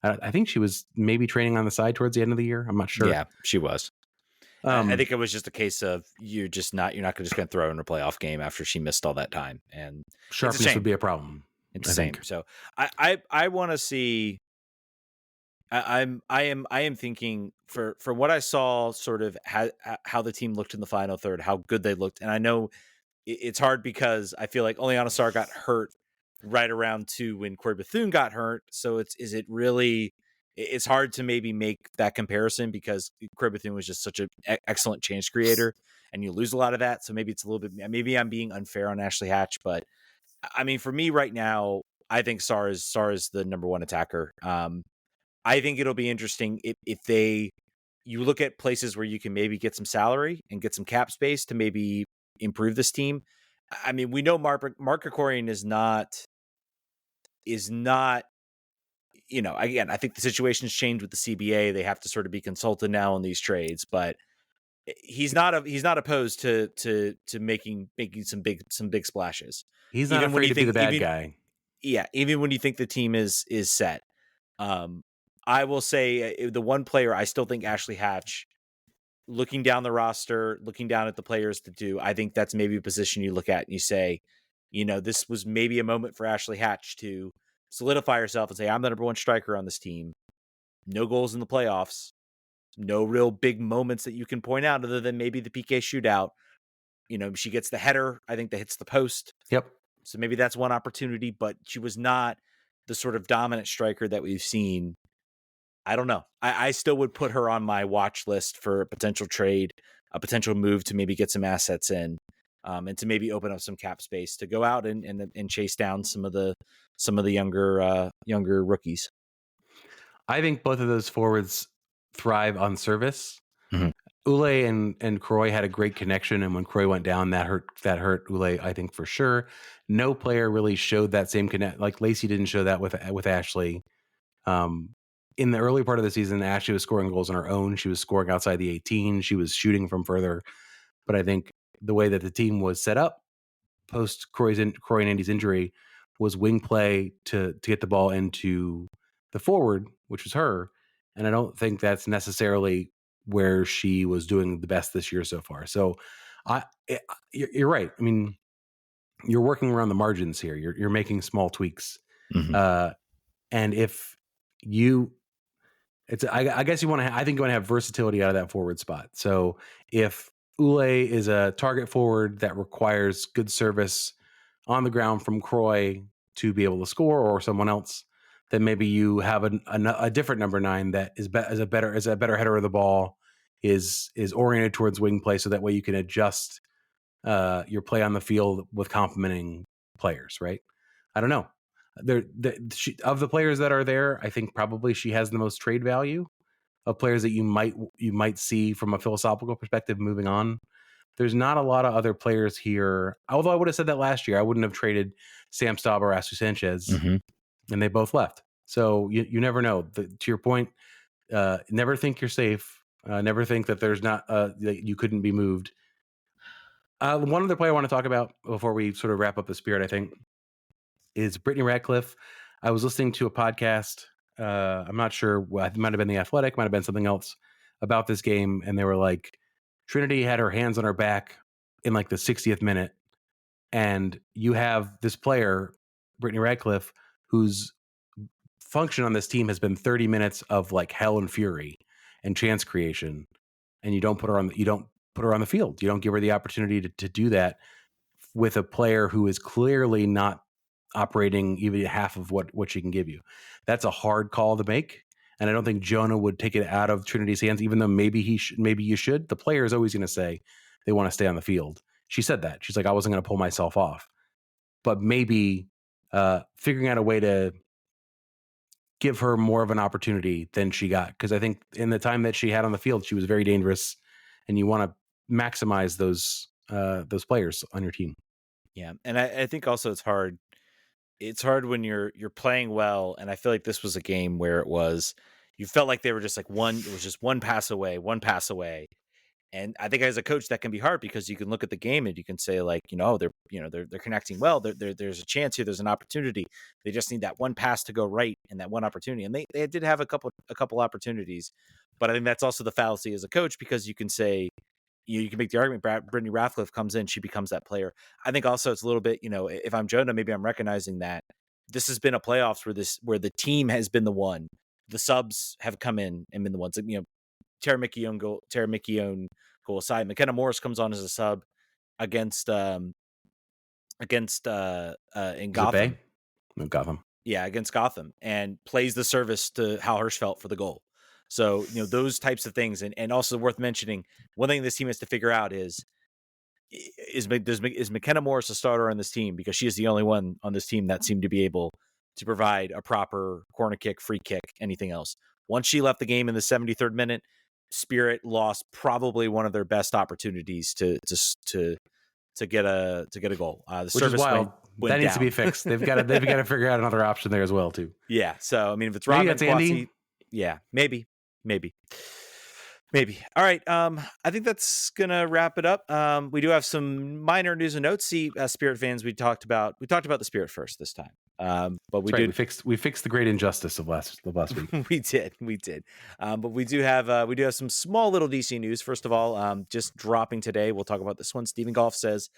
I think she was maybe training on the side towards the end of the year. I'm not sure. Yeah, she was. I think it was just a case of you're not going to throw her in a playoff game after she missed all that time, and sharpness would be a problem. It's the same. So I want to see. I am thinking from what I saw, sort of how the team looked in the final third, how good they looked, and I know it's hard because I feel like Oleana Sarr got hurt right around to when Corey Bethune got hurt. So it's hard to maybe make that comparison because Corey Bethune was just such an excellent change creator, and you lose a lot of that. So maybe it's a little bit. Maybe I'm being unfair on Ashley Hatch, but I mean, for me right now, I think Sarr is the number one attacker. I think it'll be interesting if you look at places where you can maybe get some salary and get some cap space to maybe improve this team. I mean, we know Mark Krikorian is not, again, I think the situation's changed with the CBA. They have to sort of be consulted now on these trades, but he's not opposed to making some big splashes. He's not afraid to be the bad guy. Yeah. Even when you think the team is set. I will say the one player I still think Ashley Hatch, looking down the roster, looking down at the players to do, I think that's maybe a position you look at and you say, this was maybe a moment for Ashley Hatch to solidify herself and say, I'm the number one striker on this team. No goals in the playoffs. No real big moments that you can point out other than maybe the PK shootout. She gets the header, I think, that hits the post. Yep. So maybe that's one opportunity, but she was not the sort of dominant striker that we've seen. I don't know. I still would put her on my watch list for a potential trade, a potential move to maybe get some assets in, and to maybe open up some cap space to go out and chase down some of the younger rookies. I think both of those forwards thrive on service. Mm-hmm. Ulay and Croy had a great connection, and when Croy went down, that hurt Ulay, I think, for sure. No player really showed that same connect. Like Lacey didn't show that with Ashley. In the early part of the season, Ashley was scoring goals on her own. She was scoring outside the 18. She was shooting from further. But I think the way that the team was set up post Croy and Andy's injury was wing play to get the ball into the forward, which was her. And I don't think that's necessarily where she was doing the best this year so far. So you're right. I mean, you're working around the margins here. You're making small tweaks. Mm-hmm. And if I guess I think you want to have versatility out of that forward spot. So if Ulay is a target forward that requires good service on the ground from Croy to be able to score, or someone else, then maybe you have a different number 9 that is a better header of the ball, is oriented towards wing play, so that way you can adjust your play on the field with complementing players. Right? I don't know. Of the players that are there, I think probably she has the most trade value of players that you might see from a philosophical perspective moving on. There's not a lot of other players here. Although I would have said that last year, I wouldn't have traded Sam Staub or Asu Sanchez, and they both left. So you never know. To your point, never think you're safe. Never think that there's not that you couldn't be moved. One other player I want to talk about before we sort of wrap up the spirit, I think, is Brittany Radcliffe. I was listening to a podcast. I'm not sure. It might have been The Athletic, might have been something else about this game. And they were like, Trinity had her hands on her back in like the 60th minute. And you have this player, Brittany Radcliffe, who's function on this team has been 30 minutes of like hell and fury and chance creation, and you don't put her on the field. You don't give her the opportunity to do that with a player who is clearly not operating even half of what she can give you. That's a hard call to make. And I don't think Jonah would take it out of Trinity's hands, even though maybe you should. The player is always going to say they want to stay on the field. She said that. She's like, I wasn't going to pull myself off. But maybe figuring out a way to give her more of an opportunity than she got. Because I think in the time that she had on the field, she was very dangerous. And you want to maximize those players on your team. Yeah. And I think also it's hard. It's hard when you're playing well. And I feel like this was a game where you felt like they were just like it was just one pass away. And I think as a coach that can be hard because you can look at the game and you can say like, they're connecting well. There's a chance here. There's an opportunity. They just need that one pass to go right and that one opportunity. And they did have a couple opportunities, but I think that's also the fallacy as a coach because you can say, you can make the argument Brittany Ratcliffe comes in, she becomes that player. I think also it's a little bit, if I'm Jonah, maybe I'm recognizing that this has been a playoffs where the team has been the one. The subs have come in and been the ones. Tara McKeown goal aside. McKenna Morris comes on as a sub against in Gotham. Gotham. Yeah, against Gotham, and plays the service to Hal Hirschfeld for the goal. So, those types of things. And also worth mentioning, one thing this team has to figure out is McKenna Morris a starter on this team? Because she is the only one on this team that seemed to be able to provide a proper corner kick, free kick, anything else. Once she left the game in the 73rd minute, Spirit lost probably one of their best opportunities to get a goal. The Which service is wild. That needs down. to be fixed. They've got to figure out another option there as well too. Yeah. So if it's maybe Robin that's Andy. Yeah, maybe. All right. I think that's gonna wrap it up. We do have some minor news and notes. See, Spirit fans, we talked about the Spirit first this time. But we fixed the great injustice of last week. we did. But we do have some small little DC news. First of all, just dropping today. We'll talk about this one. Stephen Goff says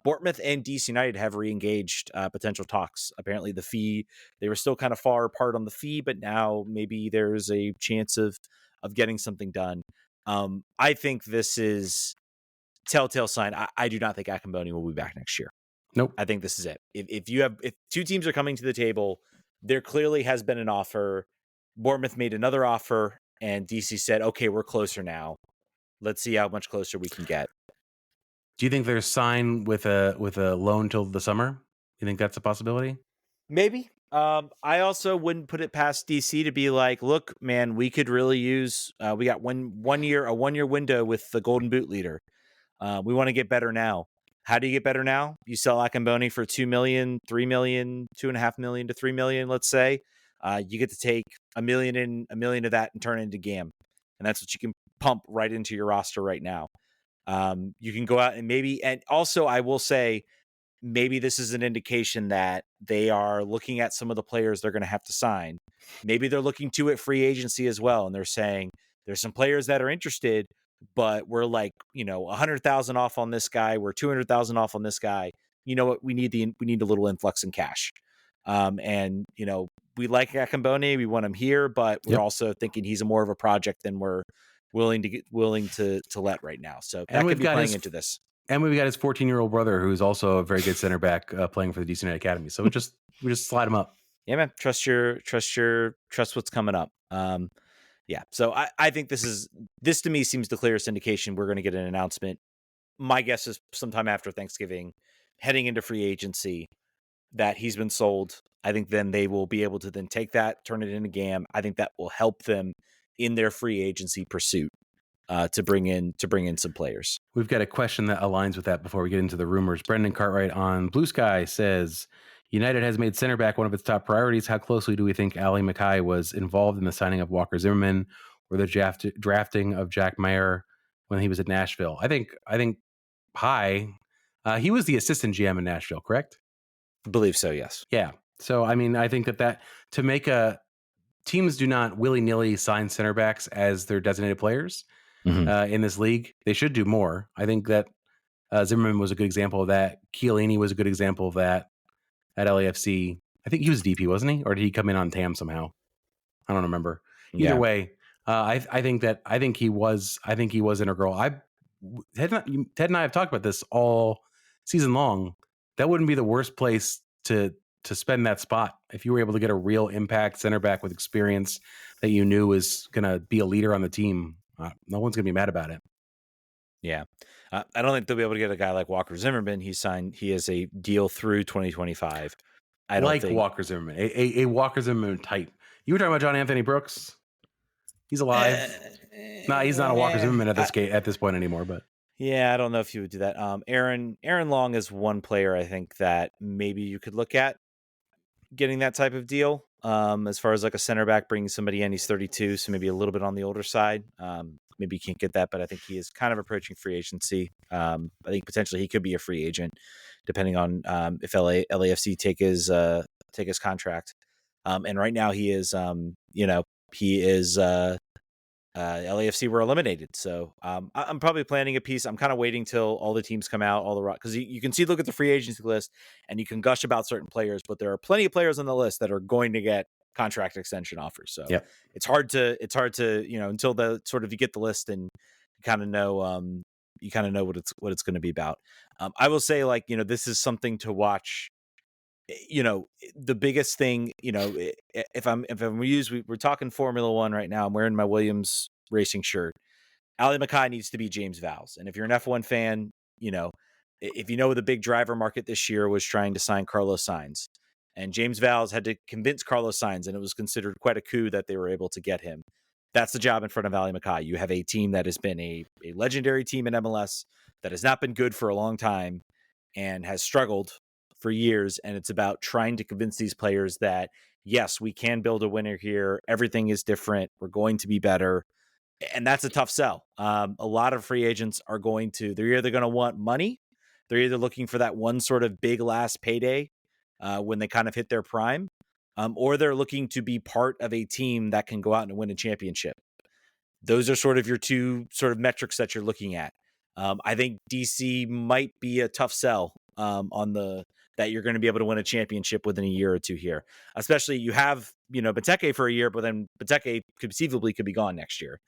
Bournemouth and DC United have re-engaged potential talks. Apparently, the fee, they were still kind of far apart on the fee, but now maybe there's a chance of getting something done. I think this is telltale sign. I do not think Akamboni will be back next year. Nope. I think this is it. If two teams are coming to the table, there clearly has been an offer. Bournemouth made another offer, and DC said, "Okay, we're closer now. Let's see how much closer we can get." Do you think there's sign with a loan till the summer? You think that's a possibility? Maybe. I also wouldn't put it past DC to be like, "Look, man, we could really use. We got a 1 year window with the Golden Boot leader. We want to get better now." How do you get better now? You sell Akamboni for $2 million, $3 million, $2.5 million to $3 million, let's say. You get to take $1 million of that and turn it into GAM. And that's what you can pump right into your roster right now. You can go out and also I will say, maybe this is an indication that they are looking at some of the players they're going to have to sign. Maybe they're looking to it free agency as well. And they're saying there's some players that are interested, but we're like, 100,000 off on this guy. We're 200,000 off on this guy. You know what? We need a little influx in cash. And we like Akamboni. We want him here, but we're also thinking he's more of a project than we're willing to let right now. So that could be playing into this. And we've got his 14-year-old brother, who's also a very good center back playing for the DC United Academy. So we just slide him up. Yeah, man. Trust what's coming up. Yeah. So I think this to me seems the clearest indication we're going to get an announcement. My guess is sometime after Thanksgiving, heading into free agency, that he's been sold. I think then they will be able to then take that, turn it into GAM. I think that will help them in their free agency pursuit to bring in some players. We've got a question that aligns with that before we get into the rumors. Brendan Cartwright on Blue Sky says, United has made center back one of its top priorities. How closely do we think Ali Mackay was involved in the signing of Walker Zimmerman or the drafting of Jack Mayer when he was at Nashville? I think high. He was the assistant GM in Nashville, correct? I believe so, yes. Yeah. So, I mean, I think that to make teams do not willy-nilly sign center backs as their designated players in this league. They should do more. I think that Zimmerman was a good example of that. Chiellini was a good example of that at LAFC. I think he was DP, wasn't he? Or did he come in on TAM somehow? I don't remember. Either Yeah. way, I think he was integral. Ted and I have talked about this all season long. That wouldn't be the worst place to spend that spot if you were able to get a real impact center back with experience that you knew was going to be a leader on the team. No one's going to be mad about it. Yeah. I don't think they'll be able to get a guy like Walker Zimmerman. He has a deal through 2025. I don't Like think. Walker Zimmerman, a Walker Zimmerman type. You were talking about John Anthony Brooks. He's alive. No, he's not a Walker Zimmerman at this point anymore. But yeah, I don't know if you would do that. Aaron Long is one player I think that maybe you could look at getting that type of deal. As far as like a center back, bringing somebody in, he's 32, so maybe a little bit on the older side. Maybe you can't get that, but I think he is kind of approaching free agency. I think potentially he could be a free agent, depending on if LAFC take his contract. And right now he is, he is. LAFC were eliminated. So I'm probably planning a piece. I'm kind of waiting till all the teams come out, because you can look at the free agency list and you can gush about certain players, but there are plenty of players on the list that are going to get contract extension offers. So yep. it's hard to, until the sort of you get the list and you kind of know, what it's going to be about. I will say, like, this is something to watch. The biggest thing, we're talking Formula One right now. I'm wearing my Williams racing shirt. Ali Mackay needs to be James Vowles. And if you're an F1 fan, if the big driver market this year was trying to sign Carlos Sainz, and James Vowles had to convince Carlos Sainz, and it was considered quite a coup that they were able to get him. That's the job in front of Ali Mackay. You have a team that has been a legendary team in MLS that has not been good for a long time and has struggled for years, and it's about trying to convince these players that yes, we can build a winner here. Everything is different. We're going to be better, and that's a tough sell. A lot of free agents they're either going to want money, they're either looking for that one sort of big last payday when they kind of hit their prime, or they're looking to be part of a team that can go out and win a championship. Those are sort of your two sort of metrics that you're looking at. I think DC might be a tough sell that you're going to be able to win a championship within a year or two here. Especially you have, Benteke for a year, but then Benteke conceivably could be gone next year.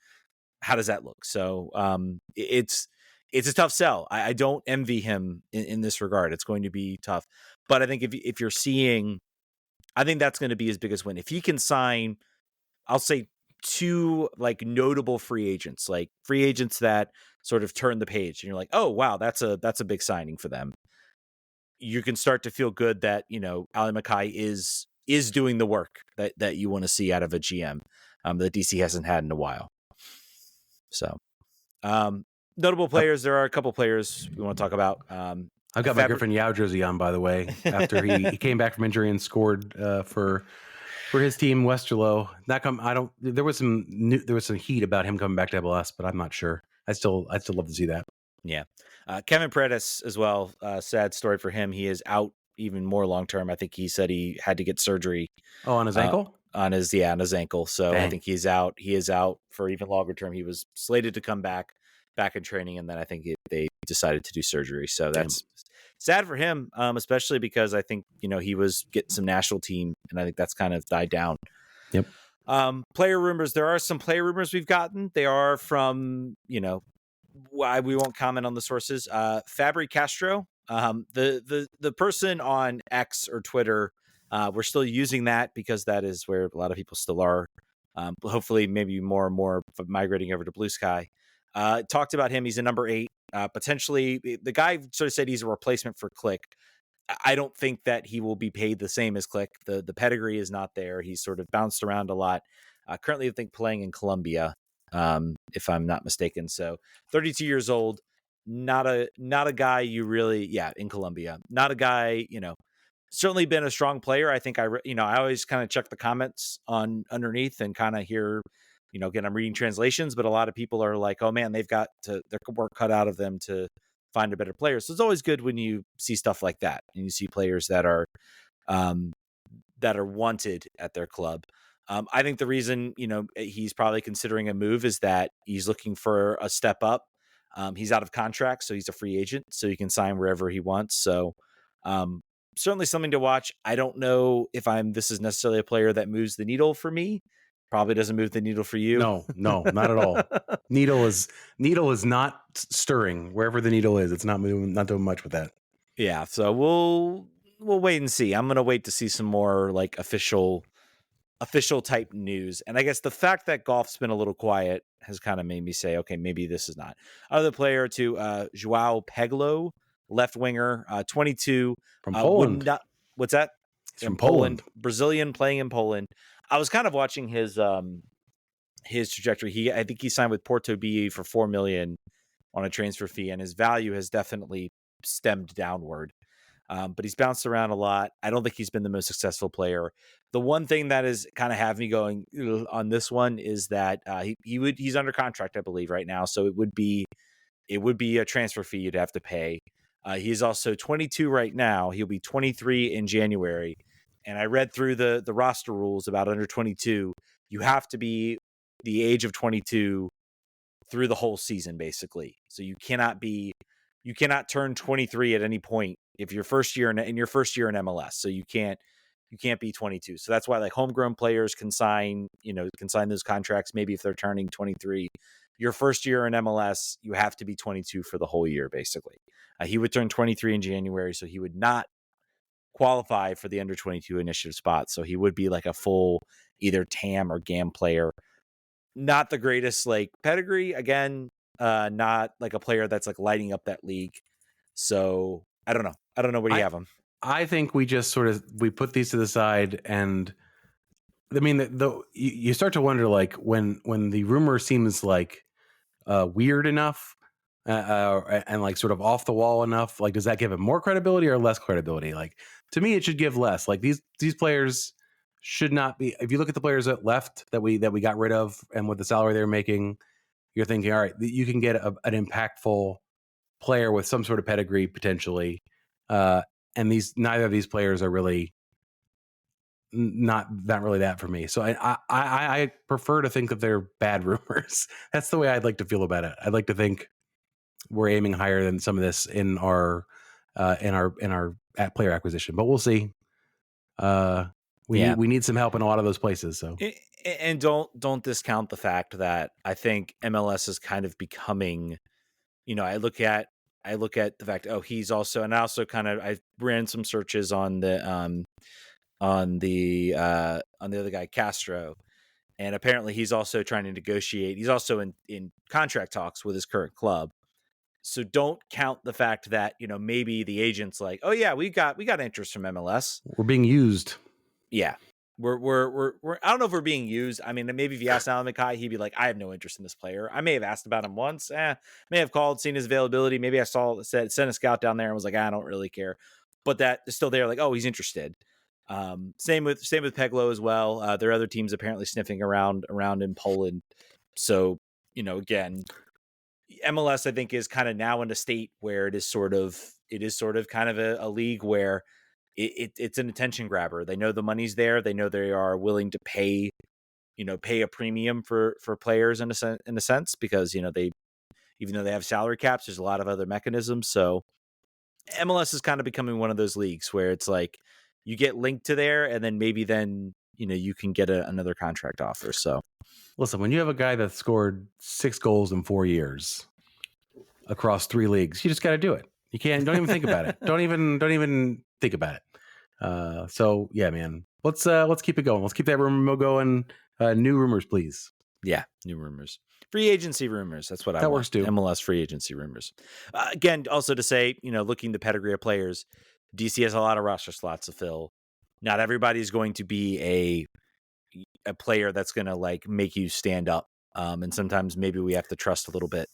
How does that look? So it's a tough sell. I don't envy him in this regard. It's going to be tough. But I think if you're seeing, I think that's going to be his biggest win. If he can sign, I'll say two like notable free agents that sort of turn the page and you're like, oh wow, that's a big signing for them. You can start to feel good that, Ali Mackay is doing the work that you want to see out of a GM that DC hasn't had in a while. So notable players, there are a couple players we want to talk about. I've got my Griffin Yao jersey on, by the way, after he came back from injury and scored for his team, Westerlo. There was some heat about him coming back to MLS, but I'm not sure. I still love to see that. Yeah. Kevin Paredes as well. Sad story for him. He is out even more long-term. I think he said he had to get surgery. Oh, on his ankle? On his ankle. So Dang. I think he's out. He is out for even longer term. He was slated to come back in training. And then I think they decided to do surgery. So that's sad for him, especially because I think, he was getting some national team and I think that's kind of died down. Yep. Player rumors. There are some player rumors we've gotten. They are from, why we won't comment on the sources. Fabry Castro, the person on X or Twitter, we're still using that because that is where a lot of people still are. Hopefully, maybe more and more migrating over to Blue Sky. Talked about him. He's a number 8. Potentially, the guy sort of said he's a replacement for Click. I don't think that he will be paid the same as Click. The pedigree is not there. He's sort of bounced around a lot. Currently, I think playing in Colombia, if I'm not mistaken. So 32 years old, not a guy you really, in Colombia, not a guy, certainly been a strong player. I think I always kind of check the comments on underneath and kind of hear, again, I'm reading translations, but a lot of people are like, oh man, they've got their work cut out of them to find a better player. So it's always good when you see stuff like that and you see players that are wanted at their club. I think the reason, he's probably considering a move is that he's looking for a step up. He's out of contract, so he's a free agent, so he can sign wherever he wants. So certainly something to watch. I don't know if this is necessarily a player that moves the needle for me Probably doesn't move the needle for you. No, not at all. Needle is not stirring wherever the needle is. It's not moving, not doing much with that. Yeah, so we'll wait and see. I'm gonna wait to see some more like official type news. And I guess the fact that golf's been a little quiet has kind of made me say, okay, maybe this is not. Other player to Joao Peglo, left winger, 22. From Would Poland. not. What's that? He's from Poland. Brazilian playing in Poland. I was kind of watching his trajectory. I think he signed with Porto BE for $4 million on a transfer fee, and his value has definitely stemmed downward. But he's bounced around a lot. I don't think he's been the most successful player. The one thing that is kind of have me going on this one is that he's under contract, I believe, right now. So it would be a transfer fee you'd have to pay. He's also 22 right now. He'll be 23 in January. And I read through the roster rules about under 22. You have to be the age of 22 through the whole season, basically. So you cannot turn 23 at any point if your first year in your first year in MLS. So you can't be 22. So that's why like homegrown players can sign those contracts. Maybe if they're turning 23, your first year in MLS, you have to be 22 for the whole year, basically. He would turn 23 in January, so he would not qualify for the under 22 initiative spot. So he would be like a full either TAM or GAM player. Not the greatest like pedigree. Again, not like a player that's like lighting up that league. So I don't know. Where do you have him? I think we just we put these to the side, and I mean, you start to wonder like when the rumor seems like weird enough and like sort of off the wall enough, like does that give it more credibility or less credibility? Like to me, it should give less. Like these players should not be. If you look at the players that left that we got rid of and with the salary they're making, you're thinking, all right, you can get an impactful player with some sort of pedigree potentially, and neither of these players are really not really that for me. So I prefer to think that they're bad rumors. That's the way I'd like to feel about it. I'd like to think we're aiming higher than some of this in our player acquisition, but we'll see. We need some help in a lot of those places. So and don't discount the fact that I think MLS is kind of becoming. I look at the fact. Oh, he's also, and I also I ran some searches on the other guy, Castro, and apparently he's also trying to negotiate. He's also in contract talks with his current club. So don't count the fact that maybe the agent's like, oh yeah, we got interest from MLS. We're being used. Yeah, we're I don't know if we're being used. I mean, maybe if you asked Alan McKay, he'd be like, I have no interest in this player. I may have asked about him once. May have called, seen his availability. Maybe I sent a scout down there and was like, I don't really care. But that is still there. Like, oh, he's interested. Same with Peglo as well. There are other teams apparently sniffing around in Poland. So, again, MLS I think is kind of now in a state where it is sort of kind of a league where it's an attention grabber. They know the money's there. They know they are willing to pay a premium for players in a sense because they, even though they have salary caps, there's a lot of other mechanisms. So MLS is kind of becoming one of those leagues where it's like you get linked to there, and then maybe you can get another contract offer. So listen, when you have a guy that scored 6 goals in 4 years across 3 leagues, you just got to do it. You can't. Don't even think about it. Don't even think about it. So yeah, man. Let's keep it going. Let's keep that rumor going. New rumors, please. Yeah, new rumors. Free agency rumors. That's what I want. That works too. MLS free agency rumors. Again, also to say, looking the pedigree of players, DC has a lot of roster slots to fill. Not everybody's going to be a player that's going to like make you stand up. And sometimes maybe we have to trust a little bit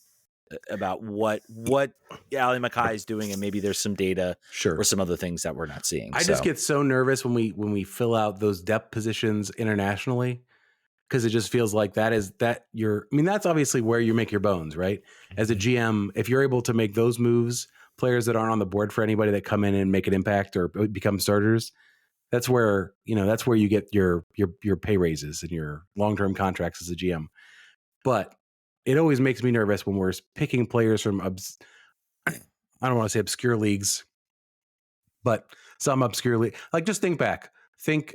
about what Ali McKay is doing, and maybe there's some data or some other things that we're not seeing. I just get so nervous when we fill out those depth positions internationally, because it just feels like that's obviously where you make your bones, right? As a GM, if you're able to make those moves, players that aren't on the board for anybody that come in and make an impact or become starters, that's where you get your pay raises and your long-term contracts as a GM. But it always makes me nervous when we're picking players from I don't want to say obscure leagues, but some obscure league. Like just think back. Think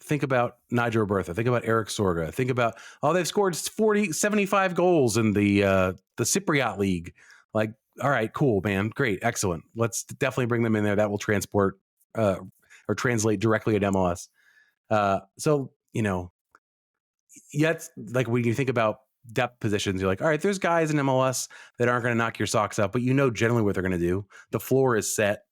think about Nigel Roberta, think about Eric Sorga, think about, they've scored 75 goals in the Cypriot League. Like, all right, cool, man. Great. Excellent. Let's definitely bring them in there. That will transport or translate directly at MLS. So, yet, like when you think about depth positions, you're like, all right, there's guys in MLS that aren't going to knock your socks up, but generally what they're going to do. The floor is set.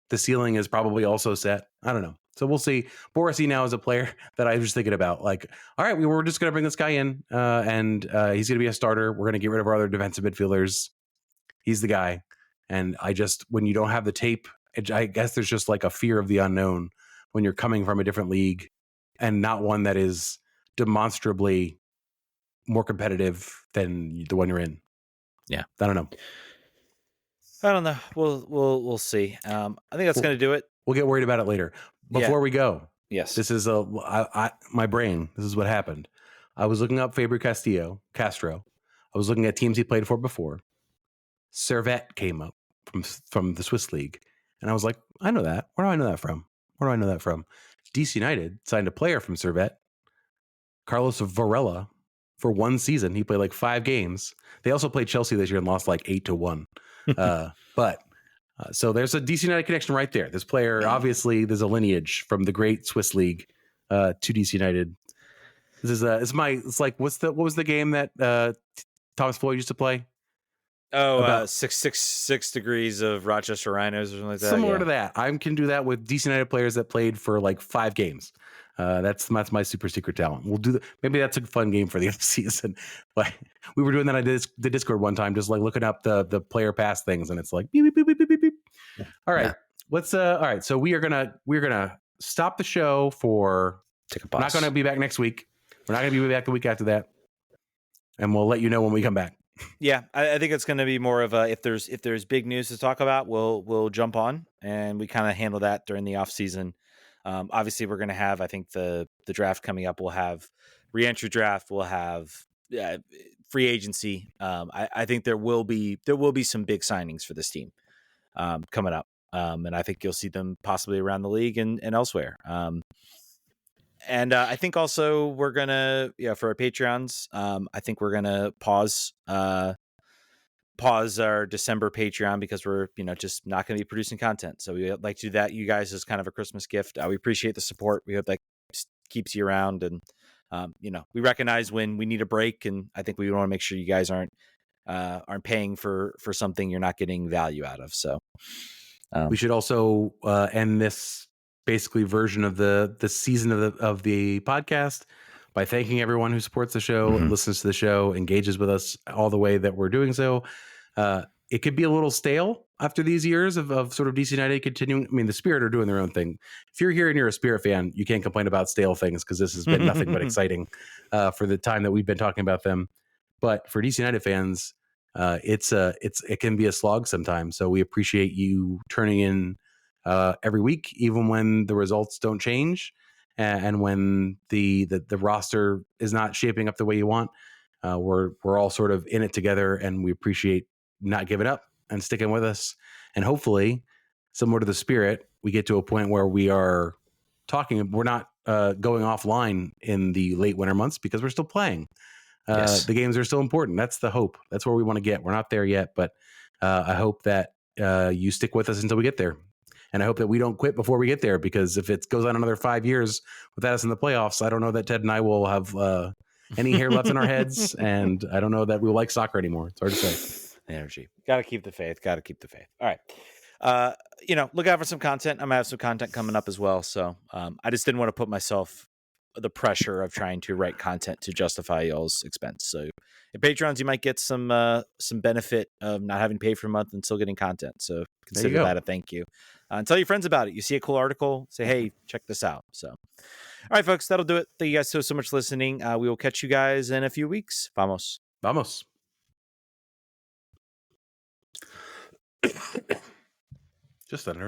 The ceiling is probably also set. I don't know. So we'll see. Borussia now is a player that I was thinking about. Like, all right, we were just going to bring this guy in, and he's going to be a starter. We're going to get rid of our other defensive midfielders. He's the guy. And when you don't have the tape, I guess there's just like a fear of the unknown when you're coming from a different league and not one that is demonstrably more competitive than the one you're in. Yeah. I don't know. We'll see. I think that's going to do it. We'll get worried about it later. Before we go, yes, this is my brain. This is what happened. I was looking up Faber Castro. I was looking at teams he played for before. Servette came up from the Swiss league, and I was like, I know that. Where do I know that from? DC United signed a player from Servette, Carlos Varela, for one season. He played like 5 games. They also played Chelsea this year and lost like 8-1. So there's a DC United connection right there. This player, obviously, there's a lineage from the great Swiss league to DC United. This is what was the game that Thomas Floyd used to play? Oh, 6 degrees of Rochester Rhinos or something like that. Similar to that. I can do that with DC United players that played for like 5 games. That's my super secret talent. We'll do that. Maybe that's a fun game for the offseason. But we were doing that on the Discord one time, just like looking up the player pass things, and it's like beep beep beep beep beep beep. All right, let's. All right, so we're gonna stop the show for. Take a pause. We're not gonna be back next week. We're not gonna be back the week after that, and we'll let you know when we come back. Yeah, I think it's going to be more of a if there's big news to talk about, we'll jump on, and we kind of handle that during the off season. Obviously, we're going to have, I think, the draft coming up. We'll have re-entry draft. We'll have free agency. I think there will be some big signings for this team coming up, and I think you'll see them possibly around the league and elsewhere. And I think also we're gonna, for our Patreons, I think we're gonna pause our December Patreon because we're, just not gonna be producing content. So we like to do that, you guys, as kind of a Christmas gift. We appreciate the support. We hope that keeps you around, and we recognize when we need a break, and I think we want to make sure you guys aren't paying for something you're not getting value out of. So we should also end this basically version of the season of the podcast by thanking everyone who supports the show, listens to the show, engages with us all the way that we're doing so. It could be a little stale after these years of sort of DC United continuing. I mean, the Spirit are doing their own thing. If you're here and you're a Spirit fan, you can't complain about stale things because this has been nothing but exciting for the time that we've been talking about them. But for DC United fans, it can be a slog sometimes. So we appreciate you turning in every week, even when the results don't change and when the roster is not shaping up the way you want. We're all sort of in it together, and we appreciate not giving up and sticking with us. And hopefully, similar to the Spirit, we get to a point where we are talking. We're not going offline in the late winter months because we're still playing. Yes. The games are still important. That's the hope. That's where we want to get. We're not there yet, but I hope that you stick with us until we get there. And I hope that we don't quit before we get there, because if it goes on another 5 years without us in the playoffs, I don't know that Ted and I will have any hair left in our heads. And I don't know that we'll like soccer anymore. It's hard to say. Energy. Got to keep the faith. All right. Look out for some content. I'm going to have some content coming up as well. So I just didn't want to put myself the pressure of trying to write content to justify y'all's expense. So at Patreons, you might get some benefit of not having paid for a month and still getting content. So consider that a thank you. And tell your friends about it. You see a cool article, say, hey, check this out. So, all right, folks, that'll do it. Thank you guys so much for listening. We will catch you guys in a few weeks. Vamos. Just under an hour.